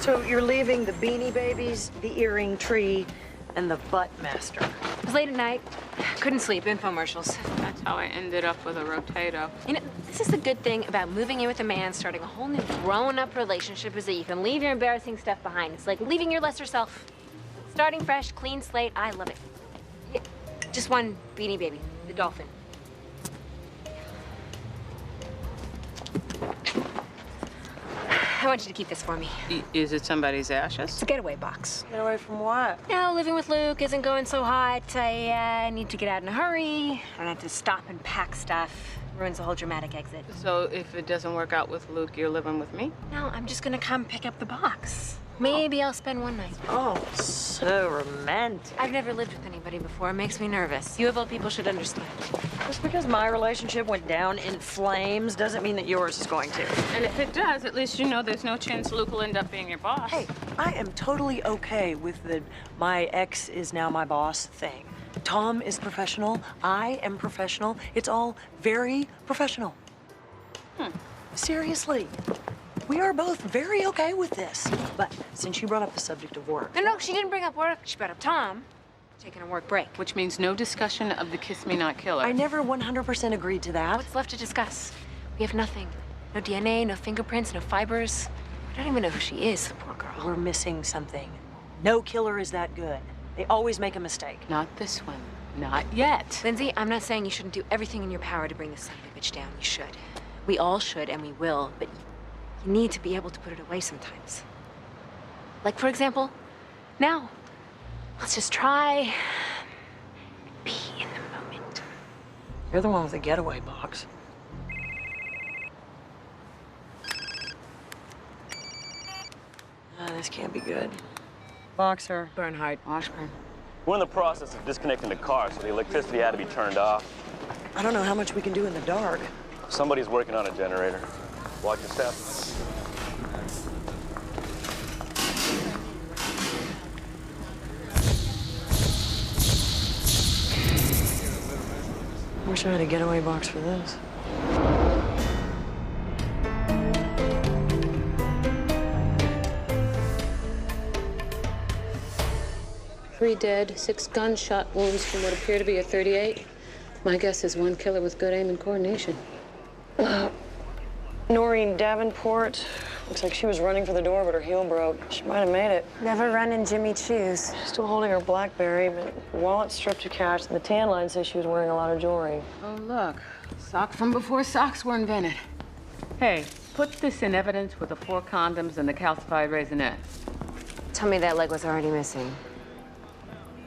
So you're leaving the Beanie Babies, the Earring Tree, and the Butt Master. It was late at night. Couldn't sleep. Infomercials. That's how I ended up with a rotato. You know, this is the good thing about moving in with a man, starting a whole new grown-up relationship, is that you can leave your embarrassing stuff behind. It's like leaving your lesser self. Starting fresh, clean slate. I love it. Yeah, just one Beanie Baby, the dolphin. I want you to keep this for me. Is it somebody's ashes? It's a getaway box. Get away from what? You know, living with Luke isn't going so hot. I need to get out in a hurry. I don't have to stop and pack stuff. Ruins the whole dramatic exit. So if it doesn't work out with Luke, you're living with me? No, I'm just gonna come pick up the box. Maybe I'll spend one night. Oh, so romantic. I've never lived with anybody before. It makes me nervous. You of all people should understand. Just because my relationship went down in flames doesn't mean that yours is going to. And if it does, at least you know there's no chance Luke will end up being your boss. Hey, I am totally okay with the my ex is now my boss thing. Tom is professional. I am professional. It's all very professional. Seriously. We are both very okay with this. But since you brought up the subject of work. No, she didn't bring up work. She brought up Tom taking a work break. Which means no discussion of the kiss me not killer. I never 100% agreed to that. What's left to discuss? We have nothing. No DNA, no fingerprints, no fibers. I don't even know who she is, poor girl. We're missing something. No killer is that good. They always make a mistake. Not this one. Not yet. Lindsay, I'm not saying you shouldn't do everything in your power to bring this son of a bitch down. You should. We all should, and we will, but you need to be able to put it away sometimes. Like, for example, now. Let's just try be in the moment. You're the one with the getaway box. This can't be good. Boxer. Bernhardt. Washburn. We're in the process of disconnecting the car, so the electricity had to be turned off. I don't know how much we can do in the dark. Somebody's working on a generator. Watch your step. I wish I had a getaway box for this. Three dead, 6 gunshot wounds from what appear to be a .38. My guess is one killer with good aim and coordination. Noreen Davenport. Looks like she was running for the door, but her heel broke. She might have made it. Never run in Jimmy Choo's. Still holding her BlackBerry, but wallet stripped to cash, and the tan line says she was wearing a lot of jewelry. Oh, look. Sock from before socks were invented. Hey, put this in evidence with the 4 condoms and the calcified raisinette. Tell me that leg was already missing.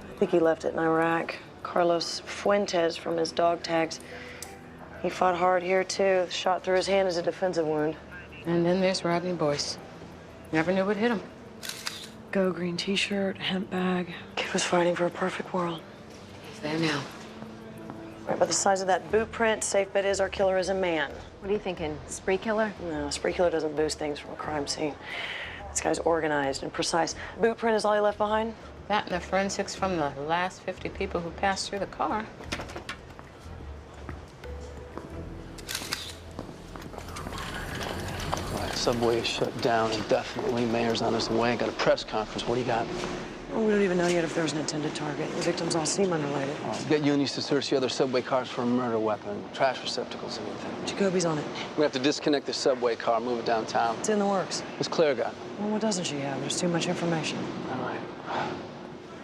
I think he left it in Iraq. Carlos Fuentes from his dog tags. He fought hard here, too. The shot through his hand is a defensive wound. And then there's Rodney Boyce. Never knew what hit him. Go green t-shirt, hemp bag. Kid was fighting for a perfect world. He's there now. Right by the size of that boot print, safe bet is our killer is a man. What are you thinking? Spree killer? No, spree killer doesn't boost things from a crime scene. This guy's organized and precise. Boot print is all he left behind? That and the forensics from the last 50 people who passed through the car. Subway is shut down indefinitely. Mayor's on his way. Got a press conference. What do you got? Well, we don't even know yet if there was an intended target. The victims all seem unrelated. Get unis to search the other subway cars for a murder weapon, trash receptacles, anything. Jacoby's on it. We have to disconnect the subway car, move it downtown. It's in the works. What's Claire got? Well, what doesn't she have? There's too much information. All right.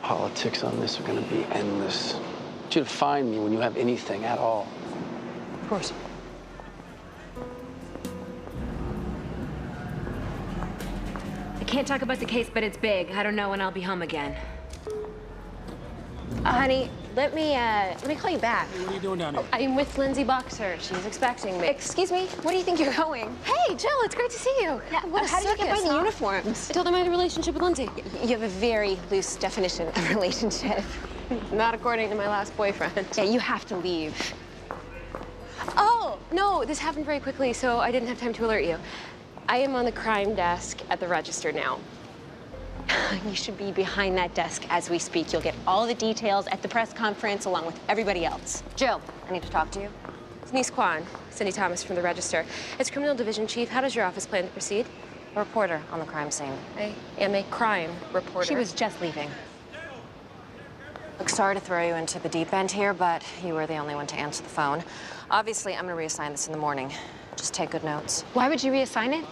Politics on this are going to be endless. I want you to find me when you have anything at all. Of course. I can't talk about the case, but it's big. I don't know when I'll be home again. Honey, let me call you back. What are you doing down here? I'm with Lindsay Boxer. She's expecting me. Excuse me? Where do you think you're going? Hey, Jill, it's great to see you. Yeah, how did you get by the uniforms? I told them I had a relationship with Lindsay. You have a very loose definition of relationship. Not according to my last boyfriend. Yeah, you have to leave. Oh, no, this happened very quickly, so I didn't have time to alert you. I am on the crime desk at the register now. You should be behind that desk as we speak. You'll get all the details at the press conference along with everybody else. Jill, I need to talk to you. Denise Kwan, Cindy Thomas from the register. As criminal division chief, how does your office plan to proceed? A reporter on the crime scene. I am a crime reporter. She was just leaving. Look, sorry to throw you into the deep end here, but you were the only one to answer the phone. Obviously, I'm gonna reassign this in the morning. Just take good notes. Why would you reassign it?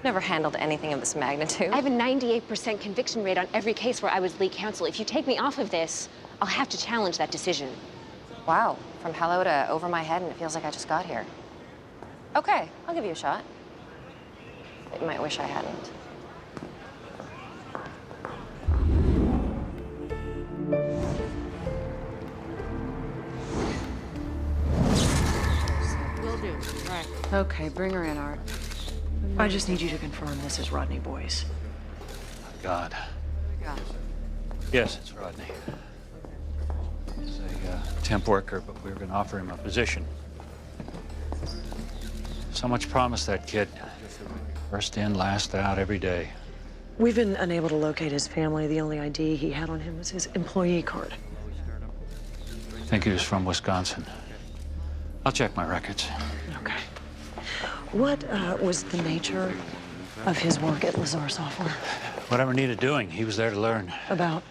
Never handled anything of this magnitude. I have a 98% conviction rate on every case where I was lead counsel. If you take me off of this, I'll have to challenge that decision. Wow, from hello to over my head, and it feels like I just got here. Okay, I'll give you a shot. But you might wish I hadn't. Will do. Right. Okay, bring her in, Art. I just need you to confirm this is Rodney Boyce. God. Yeah. Yes, it's Rodney. He's a temp worker, but we were going to offer him a position. So much promise, that kid. First in, last out every day. We've been unable to locate his family. The only ID he had on him was his employee card. I think he was from Wisconsin. I'll check my records. Okay. What was the nature of his work at Lazar Software? Whatever needed doing, he was there to learn. About?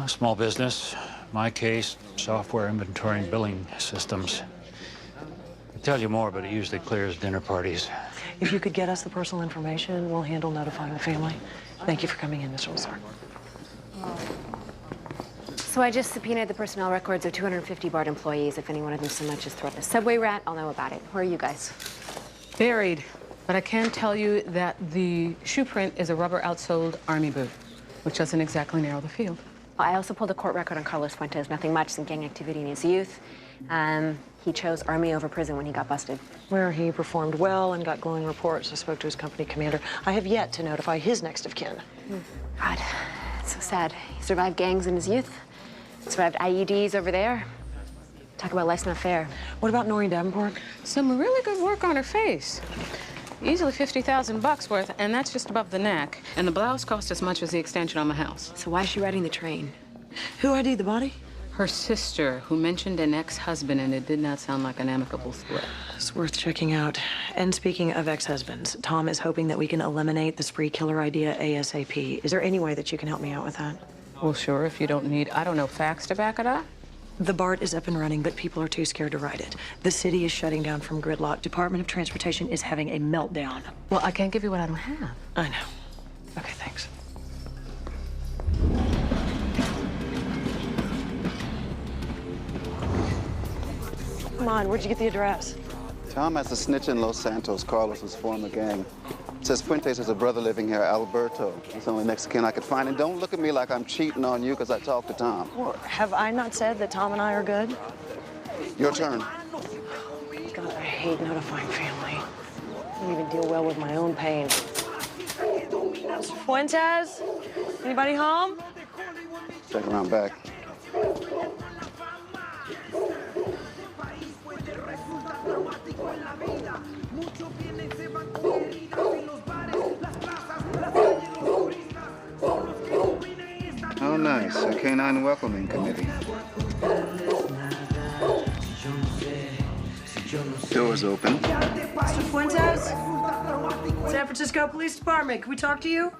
Small business, my case, software inventory and billing systems. I'll tell you more, but it usually clears dinner parties. If you could get us the personal information, we'll handle notifying the family. Thank you for coming in, Mr. Lazar. So I just subpoenaed the personnel records of 250 BART employees. If any one of them so much as throw a subway rat, I'll know about it. Who are you guys? Buried. But I can tell you that the shoe print is a rubber outsoled army boot, which doesn't exactly narrow the field. I also pulled a court record on Carlos Fuentes. Nothing much, some gang activity in his youth. He chose Army over prison when he got busted. Where he performed well and got glowing reports. I spoke to his company commander. I have yet to notify his next of kin. God, it's so sad. He survived gangs in his youth, survived IEDs over there. Talk about life's not fair. What about Noreen Davenport? Some really good work on her face. Easily 50,000 bucks worth, and that's just above the neck. And the blouse cost as much as the extension on the house. So why is she riding the train? Who ID'd the body? Her sister, who mentioned an ex-husband, and it did not sound like an amicable split. It's worth checking out. And speaking of ex-husbands, Tom is hoping that we can eliminate the spree killer idea ASAP. Is there any way that you can help me out with that? Well, sure, if you don't need, I don't know, facts to back it up. The BART is up and running, but people are too scared to ride it. The city is shutting down from gridlock. Department of Transportation is having a meltdown. Well, I can't give you what I don't have. I know. Okay, thanks. Come on, where'd you get the address? Tom has a snitch in Los Santos, Carlos's former gang. Says Fuentes has a brother living here, Alberto. He's the only Mexican I could find. And don't look at me like I'm cheating on you because I talked to Tom. Well, have I not said that Tom and I are good? Your turn. God, I hate notifying family. I don't even deal well with my own pain. Fuentes? Anybody home? Check around back. Oh, nice. A canine welcoming committee. Doors open. Mr. Fuentes? San Francisco Police Department, can we talk to you?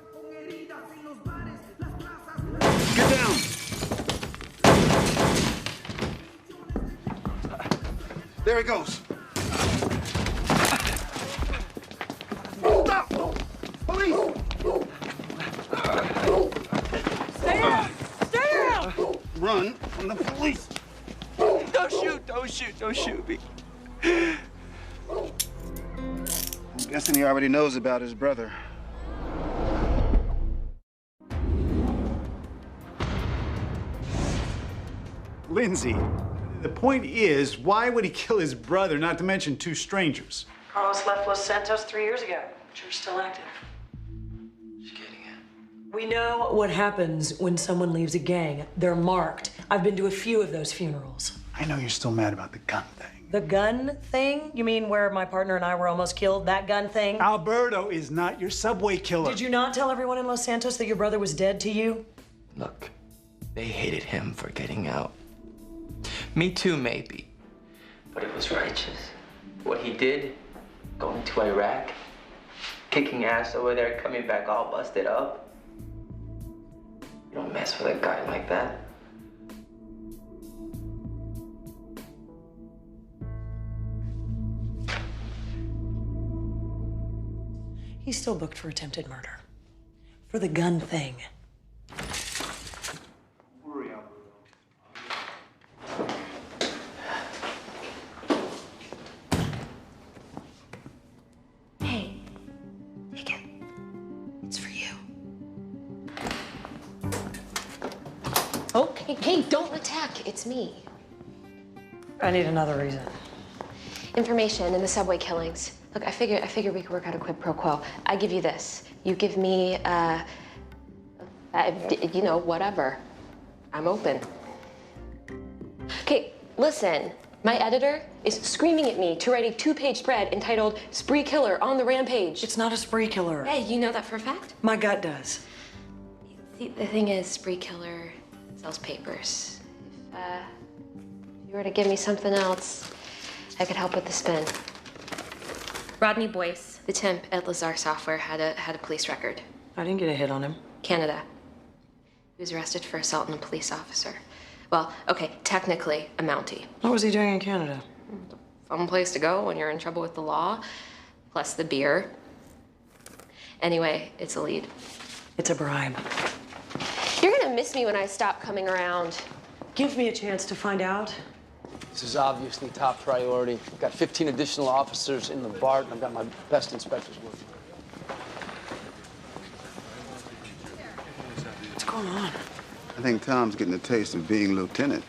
Get down! There he goes. Stop! Police! Stay down! Stay down! Run from the police! Don't shoot, don't shoot, don't shoot me. I'm guessing he already knows about his brother. Lindsay, the point is, why would he kill his brother, not to mention two strangers? Carlos left Los Santos 3 years ago, but you're still active. We know what happens when someone leaves a gang. They're marked. I've been to a few of those funerals. I know you're still mad about the gun thing. The gun thing? You mean where my partner and I were almost killed? That gun thing? Alberto is not your subway killer. Did you not tell everyone in Los Santos that your brother was dead to you? Look, they hated him for getting out. Me too, maybe. But it was righteous. What he did, going to Iraq, kicking ass over there, coming back all busted up. You don't mess with a guy like that. He's still booked for attempted murder. For the gun thing. Hey, take it. It's for you. Oh, Hey, don't attack. It's me. I need another reason. Information in the subway killings. Look, I figure we could work out a quid pro quo. I give you this. You give me, whatever. I'm open. Okay, listen. My editor is screaming at me to write a 2-page spread entitled "Spree Killer on the Rampage." It's not a spree killer. Hey, you know that for a fact? My gut does. See, the thing is, Spree Killer sells papers. If you were to give me something else, I could help with the spin. Rodney Boyce, the temp at Lazar Software, had a police record. I didn't get a hit on him. Canada. He was arrested for assault on a police officer. Well, okay, technically a Mountie. What was he doing in Canada? Fun place to go when you're in trouble with the law, plus the beer. Anyway, it's a lead. It's a bribe. You're gonna miss me when I stop coming around. Give me a chance to find out. This is obviously top priority. I've got 15 additional officers in the BART, and I've got my best inspectors working. What's going on? I think Tom's getting a taste of being lieutenant.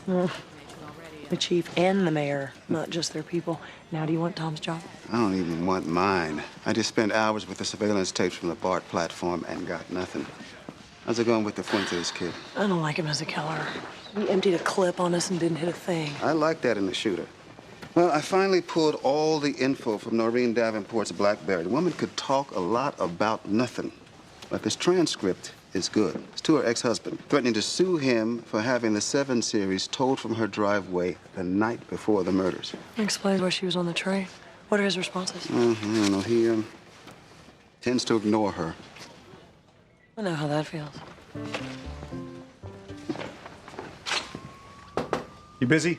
The chief and the mayor, not just their people. Now, do you want Tom's job? I don't even want mine. I just spent hours with the surveillance tapes from the BART platform and got nothing. How's it going with the Fuentes kid? I don't like him as a killer. He emptied a clip on us and didn't hit a thing. I like that in a shooter. Well, I finally pulled all the info from Noreen Davenport's BlackBerry. The woman could talk a lot about nothing. But this transcript is good. It's to her ex-husband, threatening to sue him for having the 7 Series towed from her driveway the night before the murders. Explains why she was on the train. What are his responses? I don't know. He tends to ignore her. I know how that feels. You busy?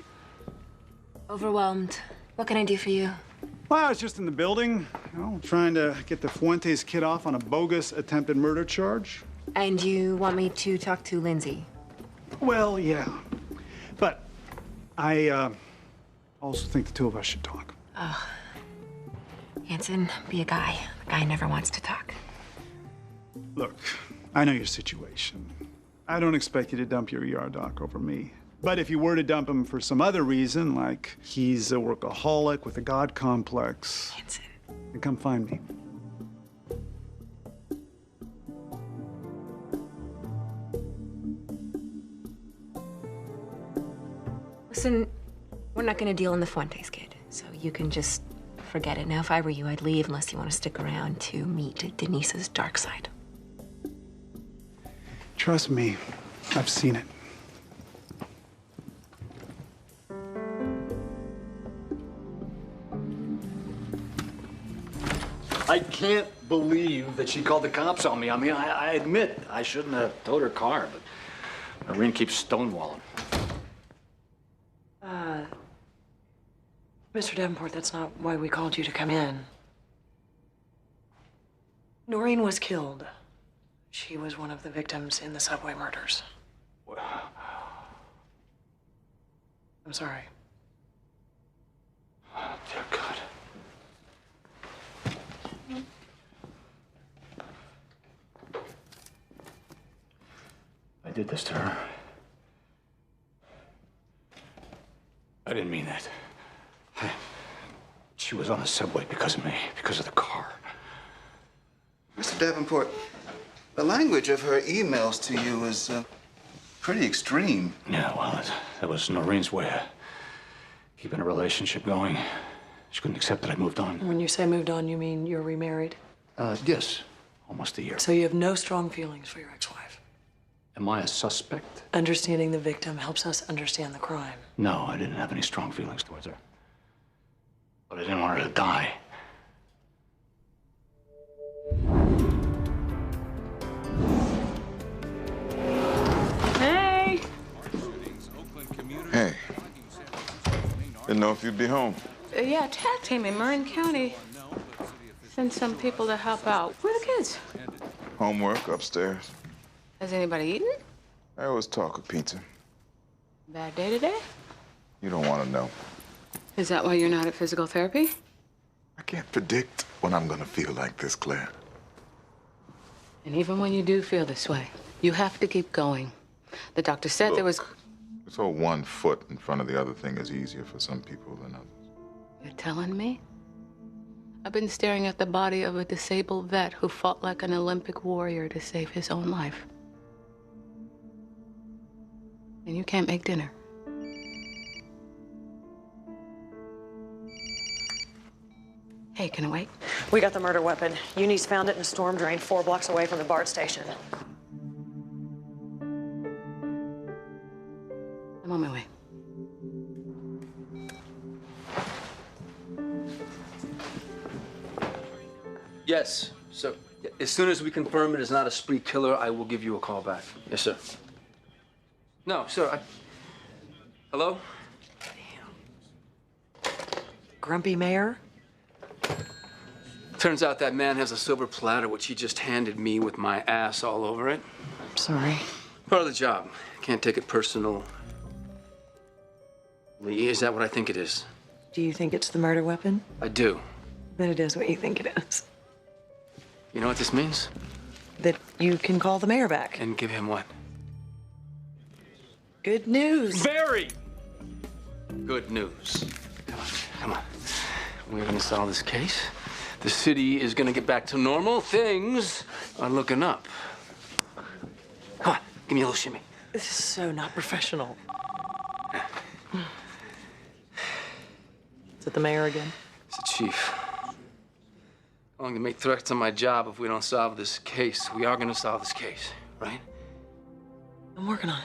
Overwhelmed. What can I do for you? Well, I was just in the building, trying to get the Fuentes kid off on a bogus attempted murder charge. And you want me to talk to Lindsay? Well, yeah. But I also think the two of us should talk. Oh. Hanson, be a guy. A guy never wants to talk. Look, I know your situation. I don't expect you to dump your ER doc over me. But if you were to dump him for some other reason, like he's a workaholic with a God complex, Hanson, then come find me. Listen, we're not gonna deal in the Fuentes kid, so you can just forget it. Now, if I were you, I'd leave unless you want to stick around to meet Denise's dark side. Trust me, I've seen it. I can't believe that she called the cops on me. I mean, I admit I shouldn't have towed her car, but Noreen keeps stonewalling. Mr. Davenport, that's not why we called you to come in. Noreen was killed. She was one of the victims in the subway murders. I'm sorry. Oh, dear God. I did this to her. I didn't mean that. She was on the subway because of me, because of the car. Mr. Davenport, the language of her emails to you was pretty extreme. Yeah, well, that was Noreen's way of keeping a relationship going. She couldn't accept that I moved on. When you say moved on, you mean you're remarried? Yes, almost a year. So you have no strong feelings for your ex-wife? Am I a suspect? Understanding the victim helps us understand the crime. No, I didn't have any strong feelings towards her. But I didn't want her to die. know if you'd be home. Yeah, tag team in Marin County. Send some people to help out. Where are the kids? Homework upstairs. Has anybody eaten? I always talk of pizza. Bad day today? You don't want to know. Is that why you're not at physical therapy? I can't predict when I'm gonna feel like this, Claire. And even when you do feel this way, you have to keep going. The doctor said there was... This whole 1 foot in front of the other thing is easier for some people than others. You're telling me? I've been staring at the body of a disabled vet who fought like an Olympic warrior to save his own life. And you can't make dinner. Hey, can I wait? We got the murder weapon. Eunice found it in a storm drain 4 blocks away from the BART station. I'm on my way. Yes, sir. As soon as we confirm it is not a spree killer, I will give you a call back. Yes, sir. No, sir, Hello? Grumpy mayor? Turns out that man has a silver platter, which he just handed me with my ass all over it. Sorry. Part of the job. Can't take it personal. Lee, is that what I think it is? Do you think it's the murder weapon? I do. Then it is what you think it is. You know what this means? That you can call the mayor back. And give him what? Good news. Very good news. Come on, come on. We're gonna solve this case. The city is gonna get back to normal. Things are looking up. Come on, give me a little shimmy. This is so not professional. Is it the mayor again? It's the chief. I'm going to make threats on my job if we don't solve this case. We are going to solve this case, right? I'm working on it.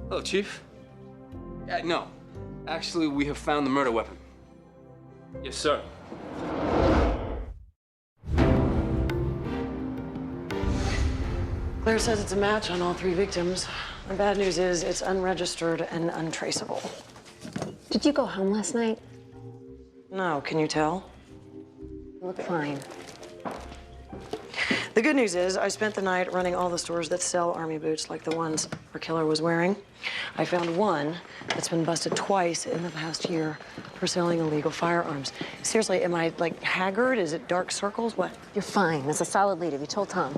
Hello, Chief. No. Actually, we have found the murder weapon. Yes, sir. Claire says it's a match on all 3 victims. The bad news is it's unregistered and untraceable. Did you go home last night? No, can you tell? You look fine. The good news is I spent the night running all the stores that sell army boots like the ones our killer was wearing. I found one that's been busted twice in the past year for selling illegal firearms. Seriously, am I, like, haggard? Is it dark circles? What? You're fine. It's a solid lead. Have you told Tom?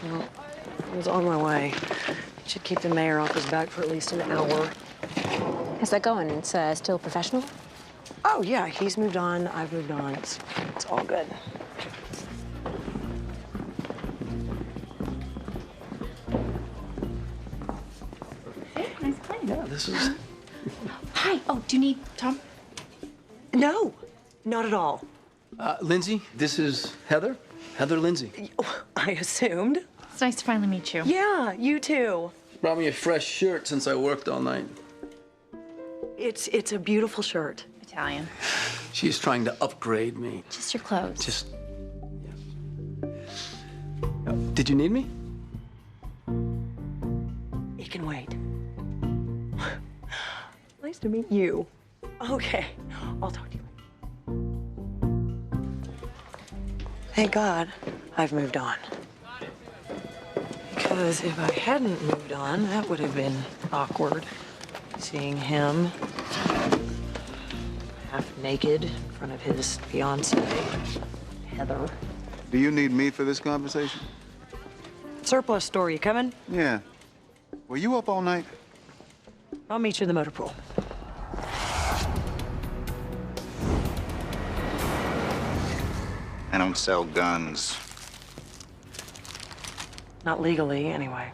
Well, I was on my way. Should keep the mayor off his back for at least an hour. How's that going? It's still professional? Oh, yeah, he's moved on. I've moved on. It's all good. Nice play. Yeah, this is... Hi. Oh, do you need Tom? No, not at all. Lindsay, this is Heather. Heather Lindsay. I assumed. It's nice to finally meet you. Yeah, you too. Brought me a fresh shirt since I worked all night. It's a beautiful shirt. Italian. She's trying to upgrade me. Just your clothes. Just... Yeah. Did you need me? It can wait. Nice to meet you. Okay, I'll talk to you later. Thank God I've moved on. Because if I hadn't moved on, that would have been awkward. Seeing him half naked in front of his fiancée, Heather. Do you need me for this conversation? Surplus store, you coming? Yeah. Were you up all night? I'll meet you in the motor pool. I don't sell guns. Not legally, anyway.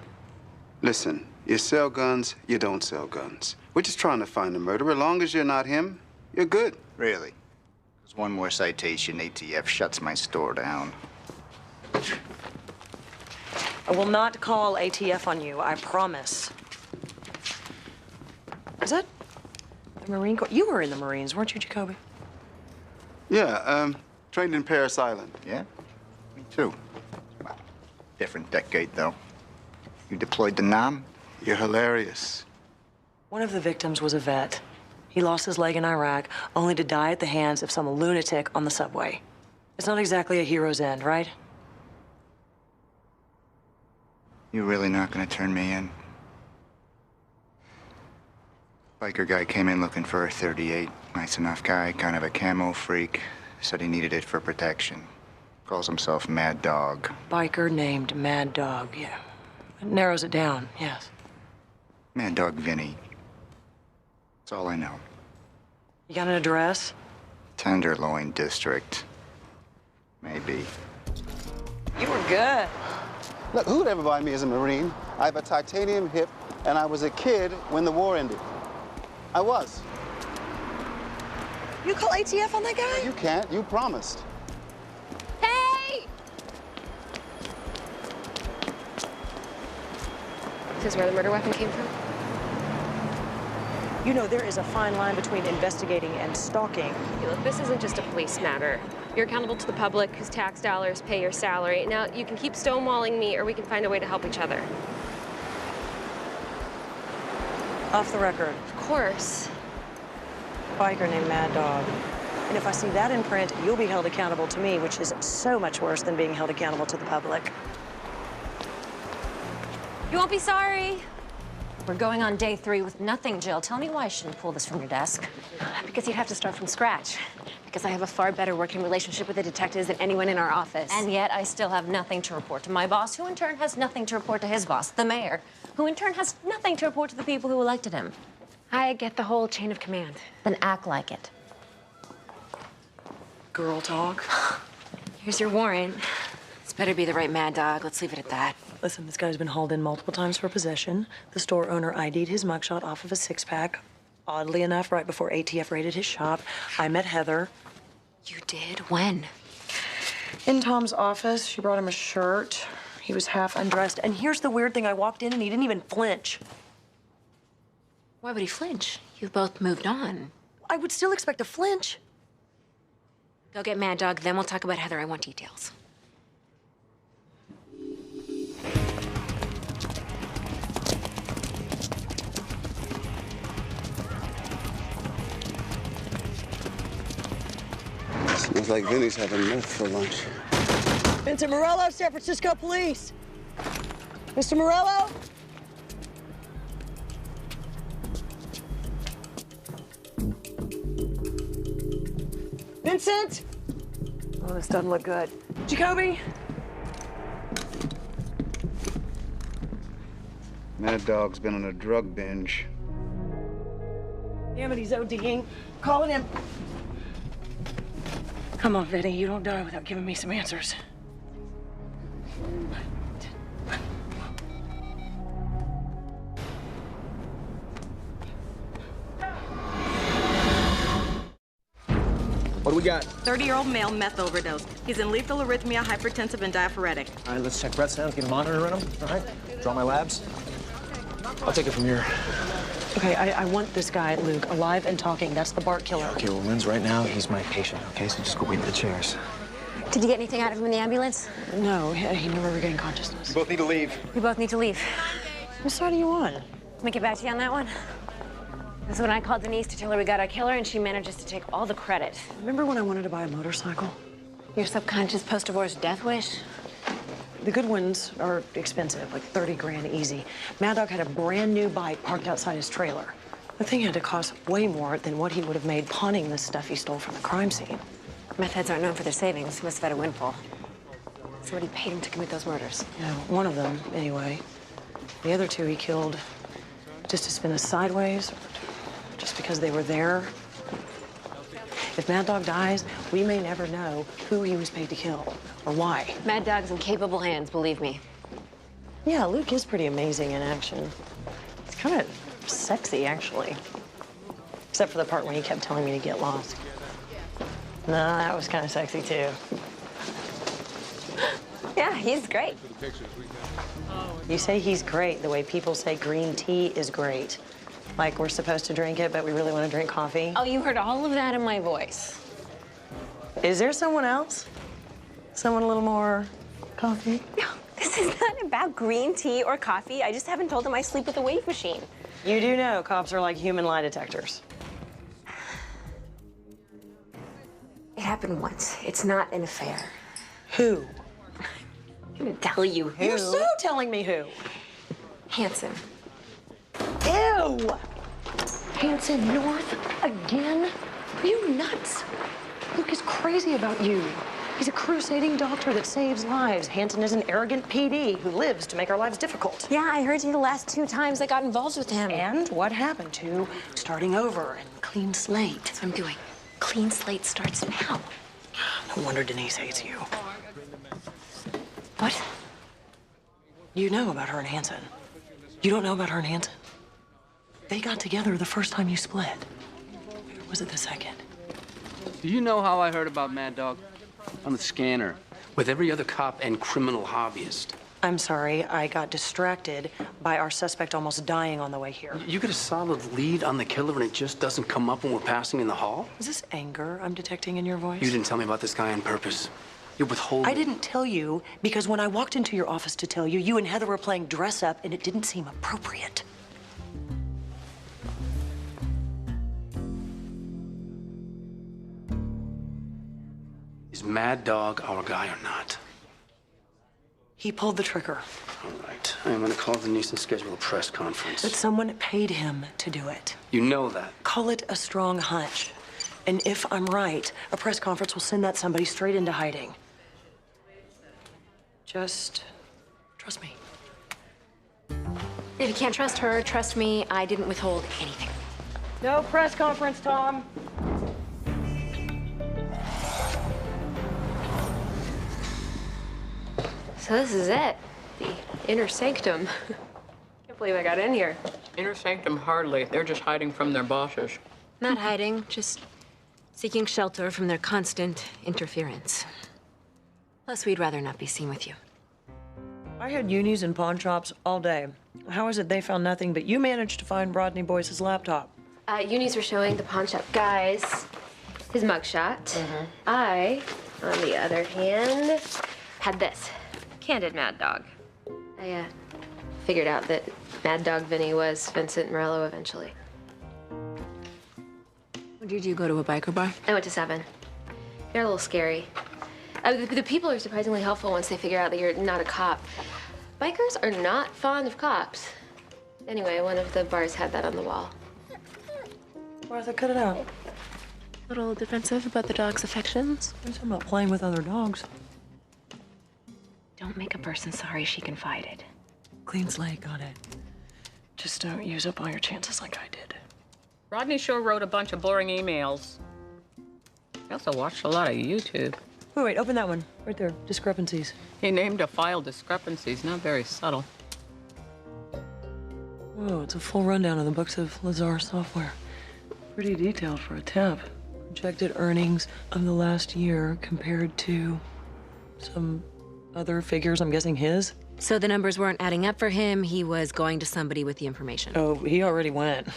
Listen, you sell guns, you don't sell guns. We're just trying to find the murderer. As long as you're not him, you're good. Really? Because one more citation, ATF shuts my store down. I will not call ATF on you, I promise. Is that the Marine Corps? You were in the Marines, weren't you, Jacoby? Yeah, trained in Paris Island. Yeah? Me too. Well, different decade, though. You deployed to Nam? You're hilarious. One of the victims was a vet. He lost his leg in Iraq, only to die at the hands of some lunatic on the subway. It's not exactly a hero's end, right? You really not gonna turn me in? Biker guy came in looking for a 38. Nice enough guy, kind of a camo freak. Said he needed it for protection. Calls himself Mad Dog. Biker named Mad Dog, yeah. It narrows it down, yes. Mad Dog Vinny. That's all I know. You got an address? Tenderloin District. Maybe. You were good. Look, who'd ever buy me as a Marine? I have a titanium hip, and I was a kid when the war ended. I was. You call ATF on that guy? You can't. You promised. Hey! This is where the murder weapon came from? You know, there is a fine line between investigating and stalking. Hey, look, this isn't just a police matter. You're accountable to the public, whose tax dollars pay your salary. Now, you can keep stonewalling me, or we can find a way to help each other. Off the record. Of course. Biker named Mad Dog. And if I see that in print, you'll be held accountable to me, which is so much worse than being held accountable to the public. You won't be sorry. We're going on day 3 with nothing, Jill. Tell me why I shouldn't pull this from your desk. Because you'd have to start from scratch. Because I have a far better working relationship with the detectives than anyone in our office. And yet I still have nothing to report to my boss, who in turn has nothing to report to his boss, the mayor, who in turn has nothing to report to the people who elected him. I get the whole chain of command. Then act like it. Girl talk. Here's your warrant. This better be the right Mad Dog. Let's leave it at that. Listen, this guy's been hauled in multiple times for possession. The store owner ID'd his mugshot off of a 6-pack. Oddly enough, right before ATF raided his shop, I met Heather. You did? When? In Tom's office. She brought him a shirt. He was half undressed. And here's the weird thing. I walked in and he didn't even flinch. Why would he flinch? You've both moved on. I would still expect a flinch. Go get Mad Dog, then we'll talk about Heather. I want details. Smells like Vinny's having meth for lunch. Vincent Morello, San Francisco Police. Mr. Morello? Vincent? Oh, this doesn't look good. Jacoby? Mad Dog's been on a drug binge. Damn it, he's ODing. Calling him. Come on, Vinny, you don't die without giving me some answers. What do we got? 30-year-old male meth overdose. He's in lethal arrhythmia, hypertensive, and diaphoretic. All right, let's check breath sounds, get a monitor in him. All right, draw my labs. I'll take it from here. Okay, I want this guy, Luke, alive and talking. That's the Bart killer. Okay, well, Lynn's right now, he's my patient, okay? So just go wait in the chairs. Did you get anything out of him in the ambulance? No, he never regained consciousness. You both need to leave. We both need to leave. What side are you on? Let me get back to you on that one. This is when I called Denise to tell her we got our killer, and she manages to take all the credit. Remember when I wanted to buy a motorcycle? Your subconscious post-divorce death wish? The good ones are expensive, like 30 grand easy. Mad Dog had a brand new bike parked outside his trailer. The thing had to cost way more than what he would have made pawning the stuff he stole from the crime scene. Meth heads aren't known for their savings. He must have had a windfall. Somebody paid him to commit those murders. Yeah, one of them, anyway. The other 2 he killed just to spin us sideways, or just because they were there. If Mad Dog dies, we may never know who he was paid to kill or why. Mad Dog's in capable hands, believe me. Yeah, Luke is pretty amazing in action. It's kind of sexy, actually. Except for the part when he kept telling me to get lost. No, that was kind of sexy, too. Yeah, he's great. You say he's great the way people say green tea is great. Like we're supposed to drink it, but we really want to drink coffee. Oh, you heard all of that in my voice. Is there someone else? Someone a little more coffee? No, this is not about green tea or coffee. I just haven't told him I sleep with a wave machine. You do know cops are like human lie detectors. It happened once. It's not an affair. Who? I'm gonna tell you who. You're so telling me who. Hanson. Ew! Hanson North again? Are you nuts? Luke is crazy about you. He's a crusading doctor that saves lives. Hanson is an arrogant PD who lives to make our lives difficult. Yeah, I heard you the last 2 times I got involved with him. And what happened to starting over and clean slate? That's what I'm doing. Clean slate starts now. No wonder Denise hates you. What? You know about her and Hanson. You don't know about her and Hanson? They got together the first time you split. Or was it the second? Do you know how I heard about Mad Dog? On the scanner, with every other cop and criminal hobbyist. I'm sorry, I got distracted by our suspect almost dying on the way here. You get a solid lead on the killer and it just doesn't come up when we're passing in the hall? Is this anger I'm detecting in your voice? You didn't tell me about this guy on purpose. You're withholding. I didn't tell you because when I walked into your office to tell you, you and Heather were playing dress up and it didn't seem appropriate. Is Mad Dog our guy or not? He pulled the trigger. All right. I'm going to call Denise and schedule a press conference. But someone paid him to do it. You know that. Call it a strong hunch. And if I'm right, a press conference will send that somebody straight into hiding. Just trust me. If you can't trust her, trust me, I didn't withhold anything. No press conference, Tom. So this is it. The inner sanctum. Can't believe I got in here. Inner sanctum, hardly. They're just hiding from their bosses. Not hiding, just seeking shelter from their constant interference. Plus, we'd rather not be seen with you. I had unis and pawn shops all day. How is it they found nothing, but you managed to find Rodney Boyce's laptop? Unis were showing the pawn shop guys his mugshot. I, on the other hand, had this. Candid Mad Dog. I figured out that Mad Dog Vinny was Vincent Morello eventually. Did you go to a biker bar? I went to 7. They're a little scary. The people are surprisingly helpful once they figure out that you're not a cop. Bikers are not fond of cops. Anyway, one of the bars had that on the wall. Martha, cut it out. A little defensive about the dog's affections? You're talking about playing with other dogs. Don't make a person sorry she confided. Clean slate, got it. Just don't use up all your chances like I did. Rodney sure wrote a bunch of boring emails. He also watched a lot of YouTube. Wait, open that one. Right there, discrepancies. He named a file discrepancies, not very subtle. Oh, it's a full rundown of the books of Lazar software. Pretty detailed for a temp. Projected earnings of the last year compared to some other figures, I'm guessing his. So the numbers weren't adding up for him. He was going to somebody with the information. Oh, he already went.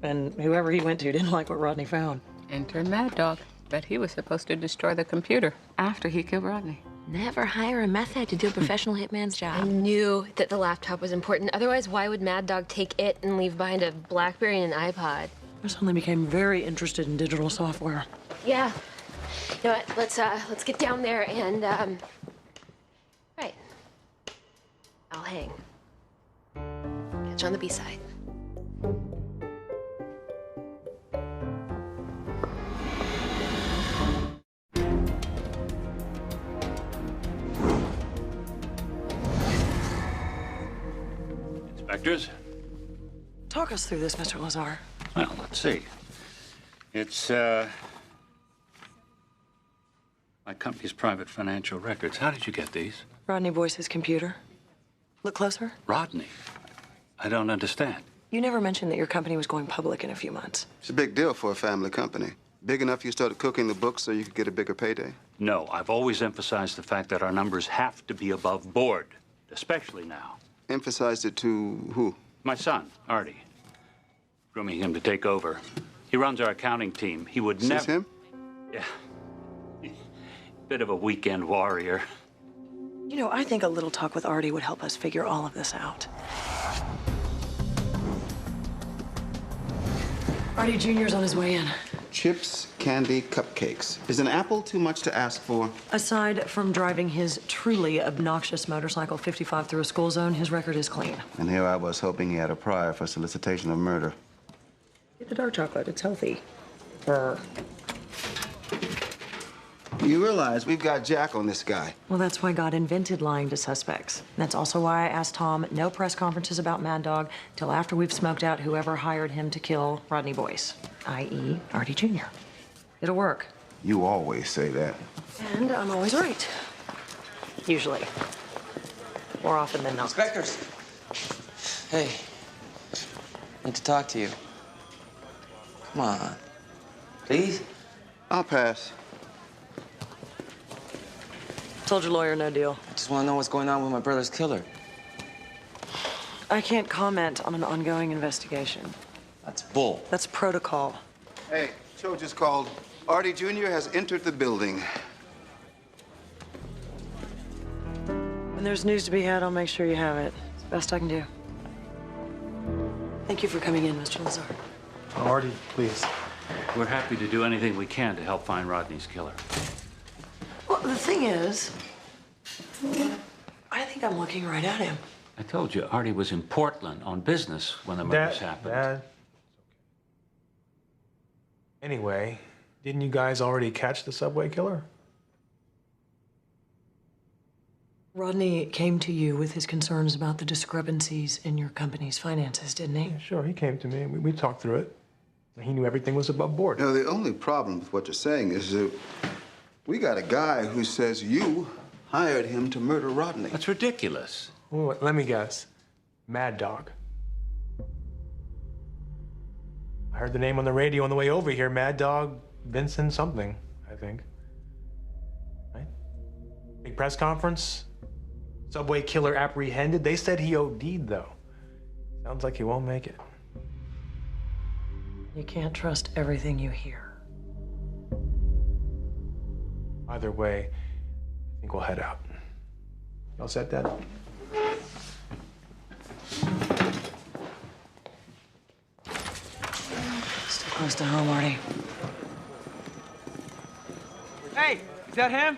And whoever he went to didn't like what Rodney found. Enter Mad Dog. Bet he was supposed to destroy the computer after he killed Rodney. Never hire a meth head to do a professional hitman's job. I knew that the laptop was important. Otherwise, why would Mad Dog take it and leave behind a BlackBerry and an iPod? I suddenly became very interested in digital software. Yeah. You know what? Let's get down there and right. I'll hang. Catch you on the B-side. Inspectors? Talk us through this, Mr. Lazar. Well, let's see. It's, my company's private financial records. How did you get these? Rodney Boyce's computer. Look closer. Rodney? I don't understand. You never mentioned that your company was going public in a few months. It's a big deal for a family company. Big enough you started cooking the books so you could get a bigger payday? No, I've always emphasized the fact that our numbers have to be above board, especially now. Emphasized it to who? My son, Artie. Grooming him to take over. He runs our accounting team. He would never... Is him? Yeah. Bit of a weekend warrior. You know, I think a little talk with Artie would help us figure all of this out. Artie Jr.'s on his way in. chips, candy, cupcakes. Is an apple too much to ask for? Aside from driving his truly obnoxious motorcycle 55 through a school zone, his record is clean. And here I was hoping he had a prior for solicitation of murder. Get the dark chocolate. It's healthy. You realize we've got Jack on this guy. Well, that's why God invented lying to suspects. That's also why I asked Tom no press conferences about Mad Dog till after we've smoked out whoever hired him to kill Rodney Boyce, i.e. Artie Jr. It'll work. You always say that. And I'm always right. Usually. More often than not. Inspectors. Hey. Need to talk to you. Come on. Please? I'll pass. Told your lawyer no deal. I just want to know what's going on with my brother's killer. I can't comment on an ongoing investigation. That's bull. That's protocol. Hey, Joe just called. Artie Jr. has entered the building. When there's news to be had, I'll make sure you have it. It's the best I can do. Thank you for coming in, Mr. Lazar. Artie, please. We're happy to do anything we can to help find Rodney's killer. Well, the thing is, I think I'm looking right at him. I told you, Artie was in Portland on business when the murders happened. Dad. Anyway, didn't you guys already catch the subway killer? Rodney came to you with his concerns about the discrepancies in your company's finances, didn't he? Yeah, sure, he came to me. We talked through it. He knew everything was above board. No, the only problem with what you're saying is that we got a guy who says you hired him to murder Rodney. That's ridiculous. Well, let me guess. Mad Dog. I heard the name on the radio on the way over here. Mad Dog Vincent something, I think. Right? Big press conference. Subway killer apprehended. They said he OD'd, though. Sounds like he won't make it. You can't trust everything you hear. Either way, I think we'll head out. You all set, Dad? Still close to home, Artie. Hey, is that him?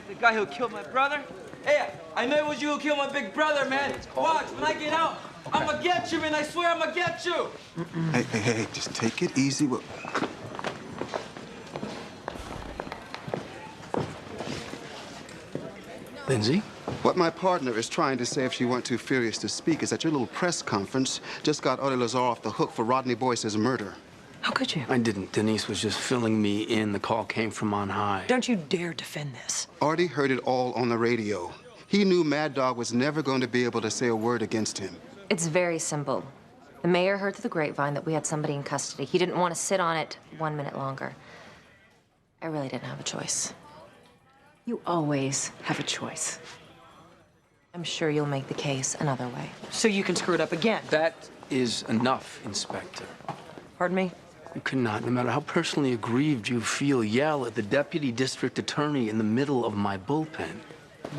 The guy who killed my brother? Hey, I know it was you who killed my big brother, man. Watch, when I get out, I'm gonna get you, man. I swear I'm gonna get you. Hey, just take it easy. Lindsay? What my partner is trying to say, if she weren't too furious to speak, is that your little press conference just got Artie Lazar off the hook for Rodney Boyce's murder. How could you? I didn't. Denise was just filling me in. The call came from on high. Don't you dare defend this. Artie heard it all on the radio. He knew Mad Dog was never going to be able to say a word against him. It's very simple. The mayor heard through the grapevine that we had somebody in custody. He didn't want to sit on it 1 minute longer. I really didn't have a choice. You always have a choice. I'm sure you'll make the case another way. So you can screw it up again. That is enough, Inspector. Pardon me? You cannot, no matter how personally aggrieved you feel, yell at the deputy district attorney in the middle of my bullpen.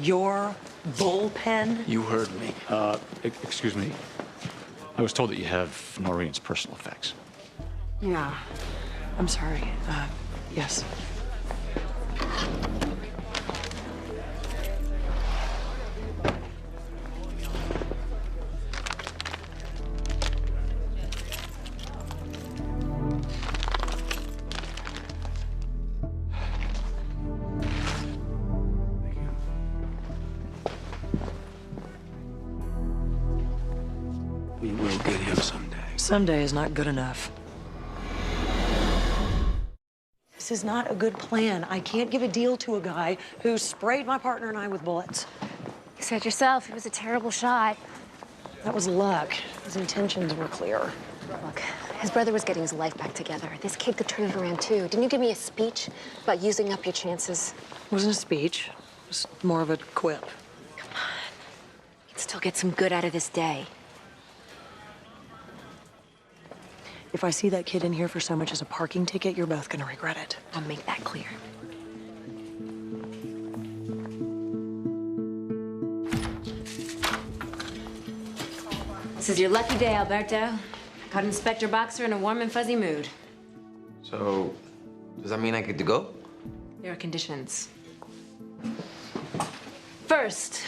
Your bullpen? You heard me. Excuse me. I was told that you have Noreen's personal effects. Yeah. I'm sorry. Yes. We will get him someday. Someday is not good enough. This is not a good plan. I can't give a deal to a guy who sprayed my partner and I with bullets. You said yourself, he was a terrible shot. That was luck. His intentions were clear. Look, his brother was getting his life back together. This kid could turn it around, too. Didn't you give me a speech about using up your chances? It wasn't a speech. It was more of a quip. Come on. You can still get some good out of this day. If I see that kid in here for so much as a parking ticket, you're both gonna regret it. I'll make that clear. This is your lucky day, Alberto. Caught Inspector Boxer in a warm and fuzzy mood. So, Does that mean I get to go? There are conditions. First,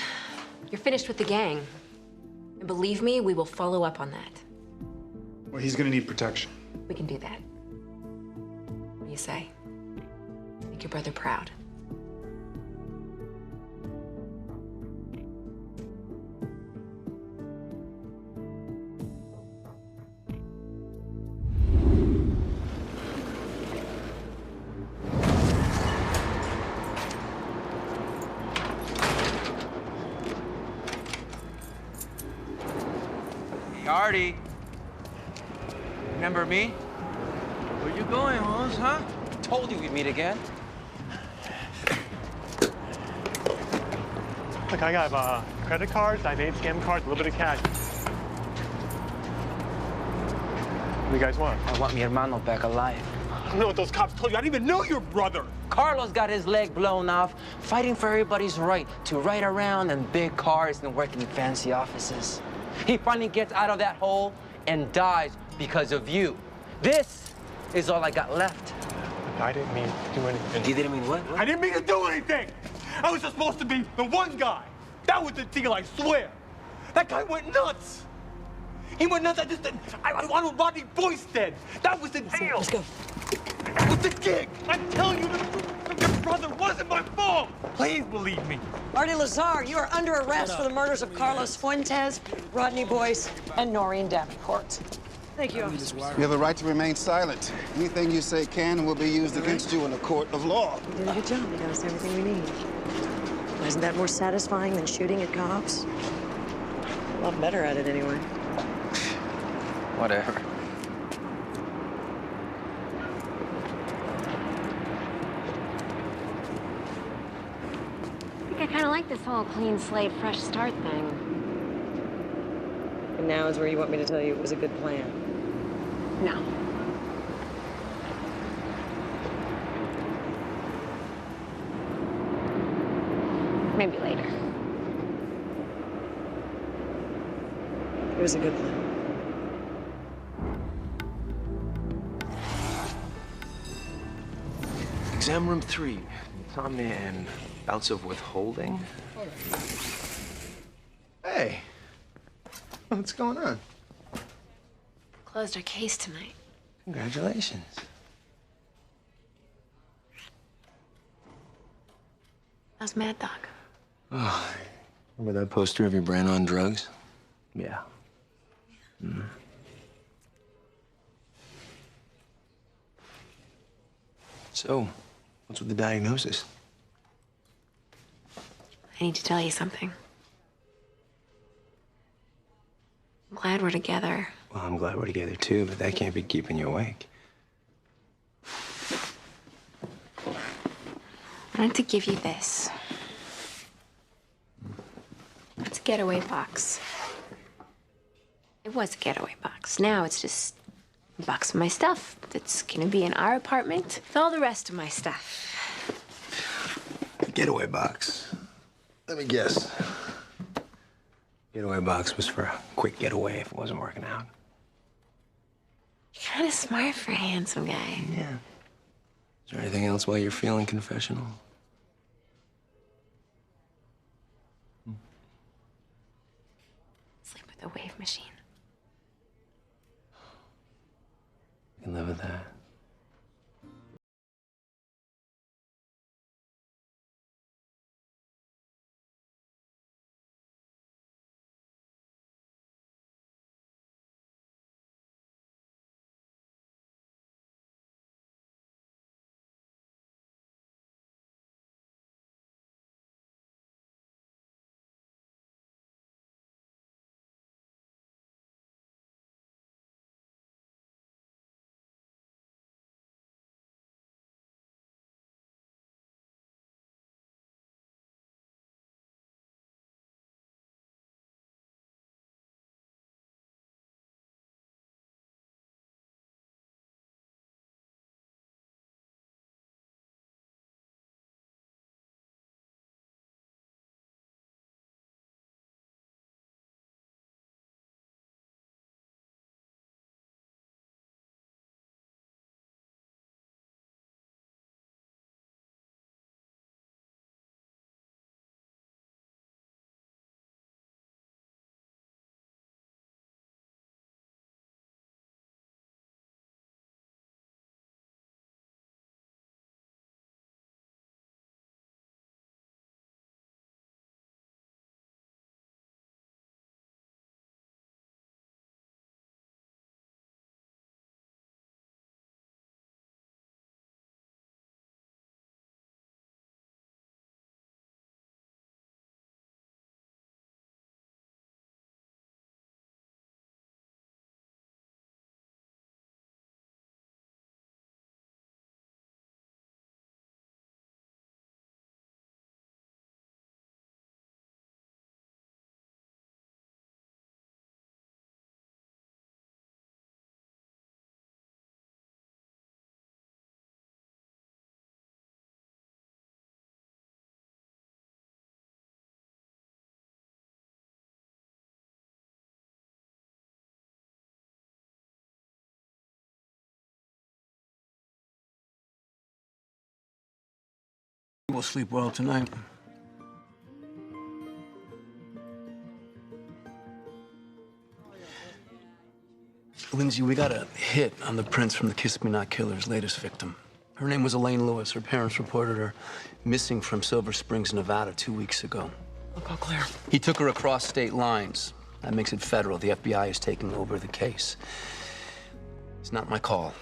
you're finished with the gang. And believe me, we will follow up on that. Well, he's gonna need protection. We can do that. What do you say? Make your brother proud. Artie. Remember me? Where you going, Holmes, huh? Told you we'd meet again. Look, I have credit cards, I have ATM cards, a little bit of cash. What do you guys want? I want mi hermano back alive. I don't know what those cops told you. I didn't even know your brother. Carlos got his leg blown off, fighting for everybody's right to ride around in big cars and work in fancy offices. He finally gets out of that hole and dies because of you. This is all I got left. I didn't mean to do anything. You didn't mean what? I didn't mean to do anything. I was just supposed to be the one guy. That was the deal, I swear. That guy went nuts. He went nuts. I wanted Rodney Boyce dead. That was the deal. Let's go. That was the gig. I'm telling you the truth. Your brother wasn't my fault. Please believe me. Artie Lazar, you are under arrest for the murders of Carlos Fuentes, Rodney Boyce, and Noreen Davenport. Thank you, officer. You have a right to remain silent. Anything you say can and will be used against you in a court of law. You did a good job. You got us everything we need. Isn't that more satisfying than shooting at cops? A lot better at it, anyway. Whatever. I kind of like this whole clean slate, fresh start thing. And now is where you want me to tell you it was a good plan. No. Maybe later. It was a good plan. Exam room 3. Tom in bouts of withholding. Hey. What's going on? Closed our case tonight. Congratulations. How's Mad Dog? Oh, remember that poster of your brand on drugs? Yeah. Mm. So, what's with the diagnosis? I need to tell you something. I'm glad we're together. Well, I'm glad we're together too, but that can't be keeping you awake. I wanted to give you this. It's a getaway box. It was a getaway box. Now it's just a box of my stuff that's gonna be in our apartment with all the rest of my stuff. Getaway box. Let me guess. Getaway box was for a quick getaway if it wasn't working out. You're kind of smart for a handsome guy. Yeah. Is there anything else while you're feeling confessional? Sleep with a wave machine. You can live with that. We'll sleep well tonight. Lindsay, we got a hit on the prints from the Kiss Me Not Killer's latest victim. Her name was Elaine Lewis. Her parents reported her missing from Silver Springs, Nevada 2 weeks ago. I'll call Claire. He took her across state lines. That makes it federal. The FBI is taking over the case. It's not my call.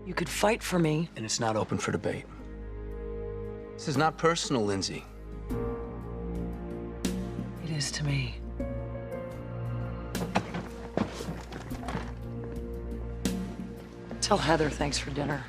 You could fight for me. And it's not open for debate. This is not personal, Lindsay. It is to me. Tell Heather thanks for dinner.